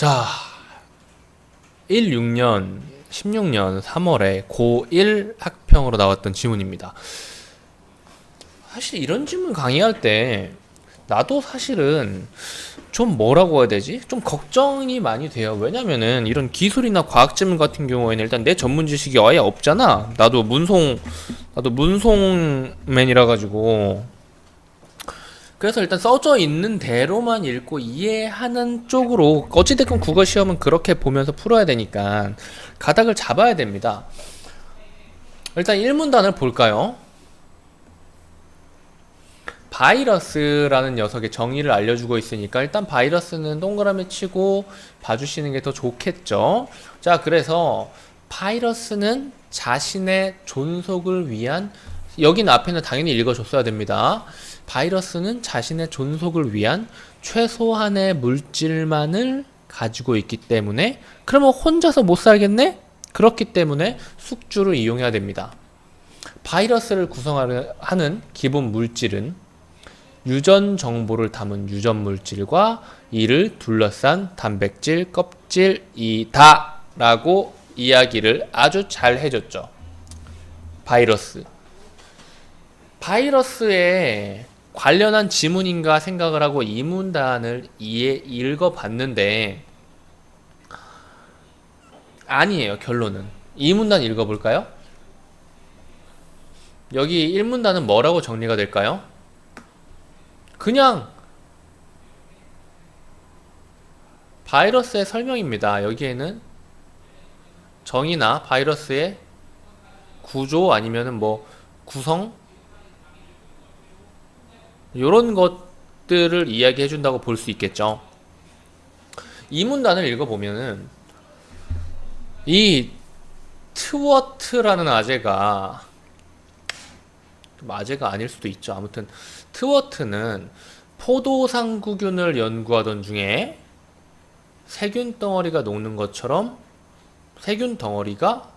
자, 16년, 16년 3월에 고1 학평으로 나왔던 지문입니다. 사실 이런 질문 강의할 때 나도 사실은 좀 뭐라고 해야 되지? 좀 걱정이 많이 돼요. 왜냐면은 이런 기술이나 과학 질문 같은 경우에는 일단 내 전문 지식이 아예 없잖아. 나도 문송맨이라 가지고. 그래서 일단 써져 있는 대로만 읽고 이해하는 쪽으로 어찌됐건 국어 시험은 그렇게 보면서 풀어야 되니까 가닥을 잡아야 됩니다. 일단 1문단을 볼까요? 바이러스라는 녀석의 정의를 알려주고 있으니까 일단 바이러스는 동그라미 치고 봐주시는 게 더 좋겠죠. 자, 그래서 바이러스는 자신의 존속을 위한, 여기는 앞에는 당연히 읽어줬어야 됩니다. 바이러스는 자신의 존속을 위한 최소한의 물질만을 가지고 있기 때문에, 그러면 혼자서 못 살겠네? 그렇기 때문에 숙주를 이용해야 됩니다. 바이러스를 구성하는 기본 물질은 유전 정보를 담은 유전 물질과 이를 둘러싼 단백질 껍질이다 라고 이야기를 아주 잘 해줬죠. 바이러스에 관련한 지문인가 생각을 하고 이 문단을 읽어봤는데 아니에요. 결론은 이 문단 읽어볼까요? 여기 1문단은 뭐라고 정리가 될까요? 그냥 바이러스의 설명입니다. 여기에는 정의나 바이러스의 구조 아니면은 뭐 구성 이런 것들을 이야기해 준다고 볼 수 있겠죠. 이 문단을 읽어보면은 이 트워트라는 아재가 아닐 수도 있죠. 아무튼 트워트는 포도상구균을 연구하던 중에 세균 덩어리가 녹는 것처럼 세균 덩어리가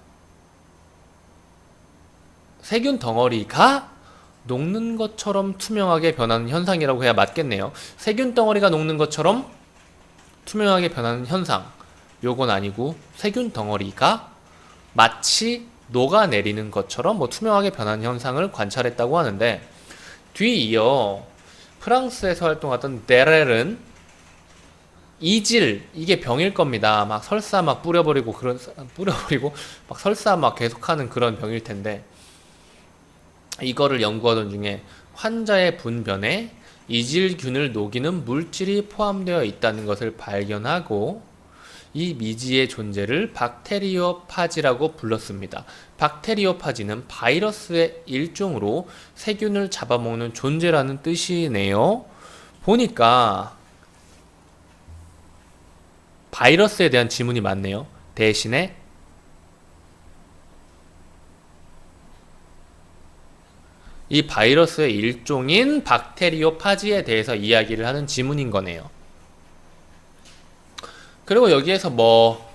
녹는 것처럼 투명하게 변하는 현상이라고 해야 맞겠네요. 세균 덩어리가 녹는 것처럼 투명하게 변하는 현상. 요건 아니고 세균 덩어리가 마치 녹아내리는 것처럼 뭐 투명하게 변하는 현상을 관찰했다고 하는데, 뒤이어 프랑스에서 활동하던 데렐은 이질, 이게 병일 겁니다. 막 설사 막 뿌려버리고 막 설사 막 계속하는 그런 병일 텐데, 이거를 연구하던 중에 환자의 분변에 이질균을 녹이는 물질이 포함되어 있다는 것을 발견하고 이 미지의 존재를 박테리오파지라고 불렀습니다. 박테리오파지는 바이러스의 일종으로 세균을 잡아먹는 존재라는 뜻이네요. 보니까 바이러스에 대한 지문이 많네요. 대신에 이 바이러스의 일종인 박테리오파지에 대해서 이야기를 하는 지문인 거네요. 그리고 여기에서 뭐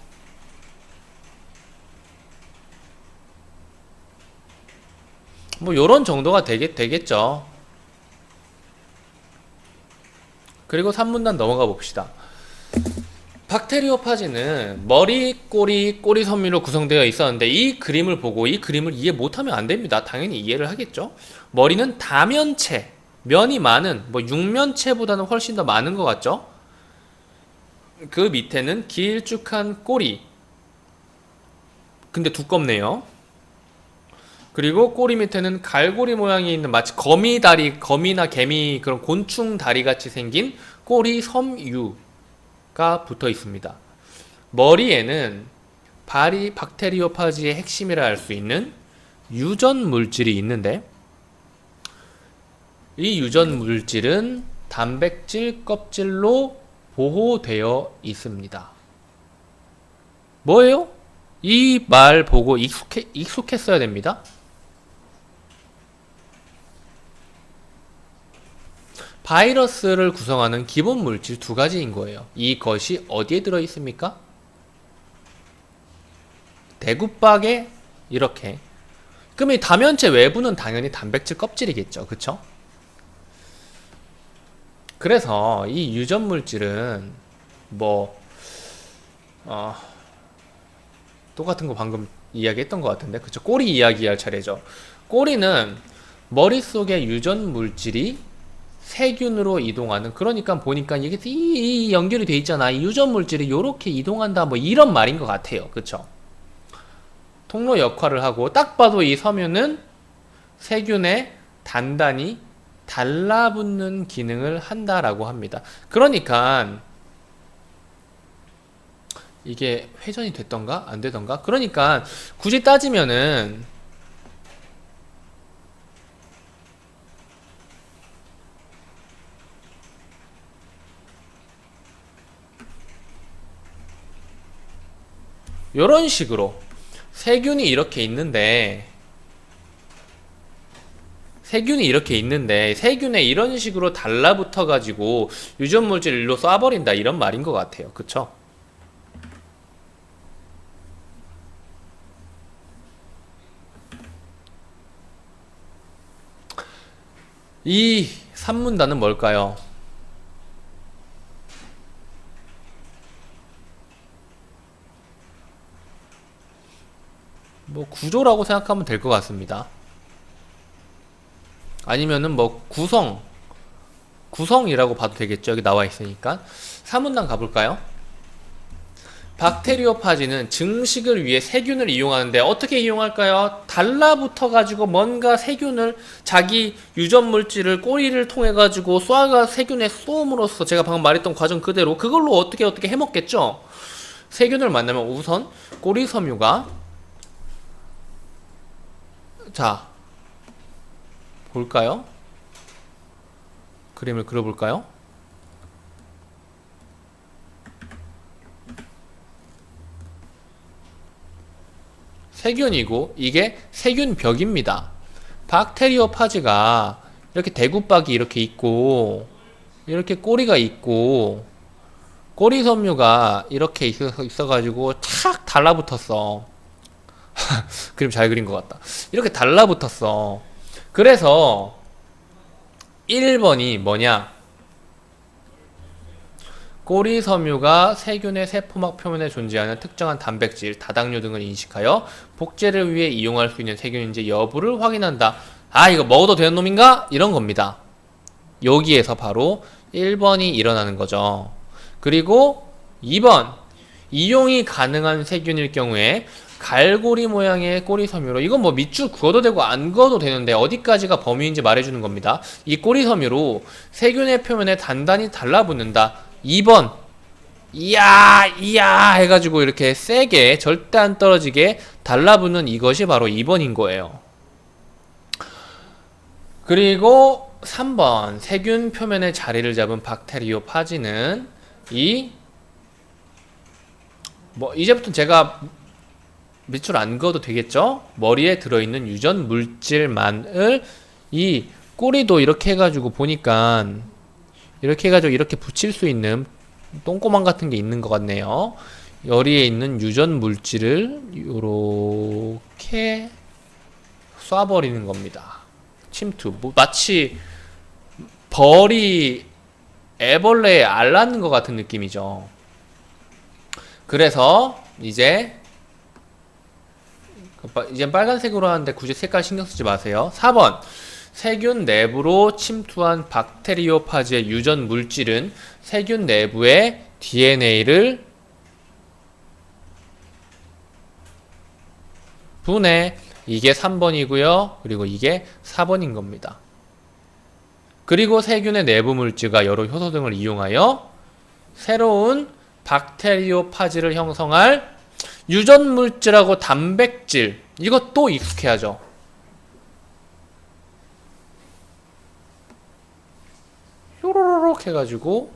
요런 정도가 되겠죠. 그리고 3문단 넘어가 봅시다. 박테리오파지는 머리, 꼬리 섬유로 구성되어 있었는데 이 그림을 보고 이 그림을 이해 못하면 안 됩니다. 당연히 이해를 하겠죠. 머리는 다면체, 면이 많은, 육면체보다는 훨씬 더 많은 것 같죠? 그 밑에는 길쭉한 꼬리. 근데 두껍네요. 그리고 꼬리 밑에는 갈고리 모양이 있는 마치 거미나 개미 그런 곤충 다리 같이 생긴 꼬리 섬유가 붙어 있습니다. 머리에는 박테리오파지의 핵심이라 할 수 있는 유전 물질이 있는데 이 유전 물질은 단백질 껍질로 보호되어 있습니다. 뭐예요? 이 말 보고 익숙했어야 됩니다. 바이러스를 구성하는 기본 물질 두 가지인 거예요. 이것이 어디에 들어 있습니까? 대구박에 이렇게. 그럼 이 다면체 외부는 당연히 단백질 껍질이겠죠. 그쵸? 그래서 이 유전 물질은 어, 똑같은 거 방금 이야기했던 것 같은데, 그쵸? 꼬리 이야기할 차례죠. 꼬리는 머릿속의 유전 물질이 세균으로 이동하는, 그러니까 보니까 이게 이 연결이 돼 있잖아. 이 유전 물질이 요렇게 이동한다, 뭐 이런 말인 것 같아요. 그쵸? 통로 역할을 하고, 딱 봐도 이 섬유는 세균에 단단히 달라붙는 기능을 한다라고 합니다. 그러니까 이게 회전이 됐던가 안 되던가, 그러니까 굳이 따지면은 이런 식으로 세균이 이렇게 있는데, 세균에 이런 식으로 달라붙어 가지고 유전 물질 일로 쏴버린다, 이런 말인 것 같아요. 그쵸? 이 산문단은 뭘까요? 뭐 구조라고 생각하면 될 것 같습니다. 아니면은 뭐 구성이라고 봐도 되겠죠. 여기 나와 있으니까. 사문단 가볼까요? 박테리오파지는 증식을 위해 세균을 이용하는데, 어떻게 이용할까요? 달라붙어 가지고 뭔가 세균을, 자기 유전 물질을 꼬리를 통해 가지고 쏴가 세균에 쏘음으로써, 제가 방금 말했던 과정 그대로 그걸로 어떻게 해먹겠죠. 세균을 만나면 우선 꼬리 섬유가, 자 볼까요? 그림을 그려볼까요? 세균이고, 이게 세균벽입니다. 박테리오파지가 이렇게 대구박이 이렇게 있고, 이렇게 꼬리가 있고, 꼬리 섬유가 이렇게 있어가지고 착 달라붙었어. 그림 잘 그린 것 같다. 이렇게 달라붙었어. 그래서 1번이 뭐냐? 꼬리 섬유가 세균의 세포막 표면에 존재하는 특정한 단백질, 다당류 등을 인식하여 복제를 위해 이용할 수 있는 세균인지 여부를 확인한다. 아, 이거 먹어도 되는 놈인가? 이런 겁니다. 여기에서 바로 1번이 일어나는 거죠. 그리고 2번, 이용이 가능한 세균일 경우에 갈고리 모양의 꼬리 섬유로, 이건 뭐 밑줄 그어도 되고 안 그어도 되는데 어디까지가 범위인지 말해주는 겁니다. 이 꼬리 섬유로 세균의 표면에 단단히 달라붙는다. 2번, 이야 해가지고 이렇게 세게 절대 안 떨어지게 달라붙는 이것이 바로 2번인 거예요. 그리고 3번, 세균 표면에 자리를 잡은 박테리오파지는 이제부터 제가 밑줄 안 그어도 되겠죠? 머리에 들어있는 유전 물질만을, 이 꼬리도 이렇게 해가지고 보니까 이렇게 해가지고 이렇게 붙일 수 있는 똥꼬망 같은 게 있는 것 같네요. 여리에 있는 유전 물질을 이렇게 쏴버리는 겁니다. 침투. 마치 벌이 애벌레에 알 낳는 것 같은 느낌이죠. 그래서 이제 빨간색으로 하는데 굳이 색깔 신경 쓰지 마세요. 4번, 세균 내부로 침투한 박테리오파지의 유전 물질은 세균 내부의 DNA를 분해. 이게 3번이고요. 그리고 이게 4번인 겁니다. 그리고 세균의 내부 물질과 여러 효소 등을 이용하여 새로운 박테리오파지를 형성할 유전 물질하고 단백질, 이것도 익숙해야죠. 요로로록 해가지고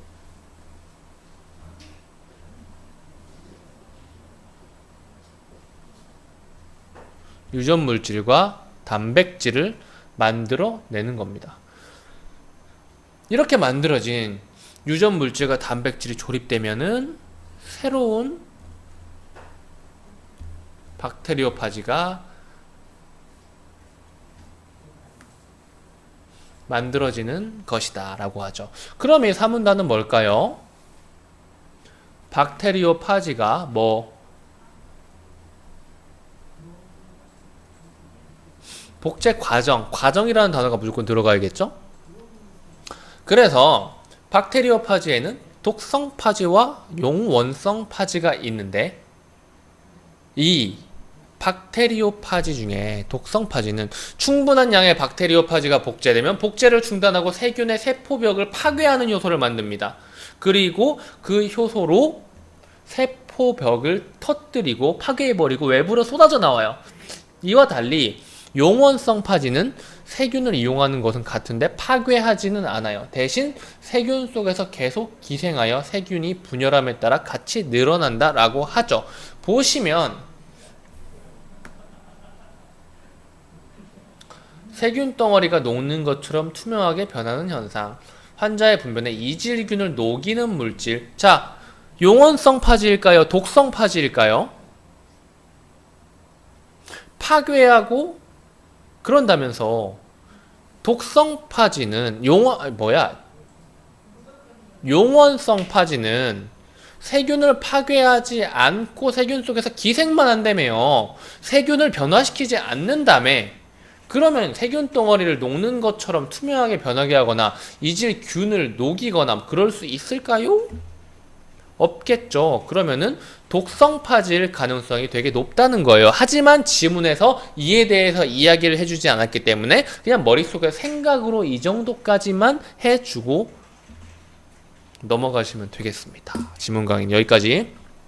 유전 물질과 단백질을 만들어 내는 겁니다. 이렇게 만들어진 유전 물질과 단백질이 조립되면은 새로운 박테리오파지가 만들어지는 것이다 라고 하죠. 그럼 이 사문단은 뭘까요? 박테리오파지가 뭐 복제 과정이라는 단어가 무조건 들어가야겠죠? 그래서 박테리오파지에는 독성 파지와 용원성 파지가 있는데 이 박테리오파지 중에 독성 파지는 충분한 양의 박테리오파지가 복제되면 복제를 중단하고 세균의 세포벽을 파괴하는 효소를 만듭니다. 그리고 그 효소로 세포벽을 터뜨리고 파괴해버리고 외부로 쏟아져 나와요. 이와 달리 용원성 파지는 세균을 이용하는 것은 같은데 파괴하지는 않아요. 대신 세균 속에서 계속 기생하여 세균이 분열함에 따라 같이 늘어난다 라고 하죠. 보시면 세균 덩어리가 녹는 것처럼 투명하게 변하는 현상, 환자의 분변에 이질균을 녹이는 물질. 자, 용원성 파지일까요? 독성 파지일까요? 파괴하고 그런다면서 독성 파지는 용원성 파지는 세균을 파괴하지 않고 세균 속에서 기생만 한다며요. 세균을 변화시키지 않는다며. 그러면 세균 덩어리를 녹는 것처럼 투명하게 변하게 하거나 이질균을 녹이거나 그럴 수 있을까요? 없겠죠. 그러면은 독성 파지일 가능성이 되게 높다는 거예요. 하지만 지문에서 이에 대해서 이야기를 해주지 않았기 때문에 그냥 머릿속에 생각으로 이 정도까지만 해주고 넘어가시면 되겠습니다. 지문 강의는 여기까지.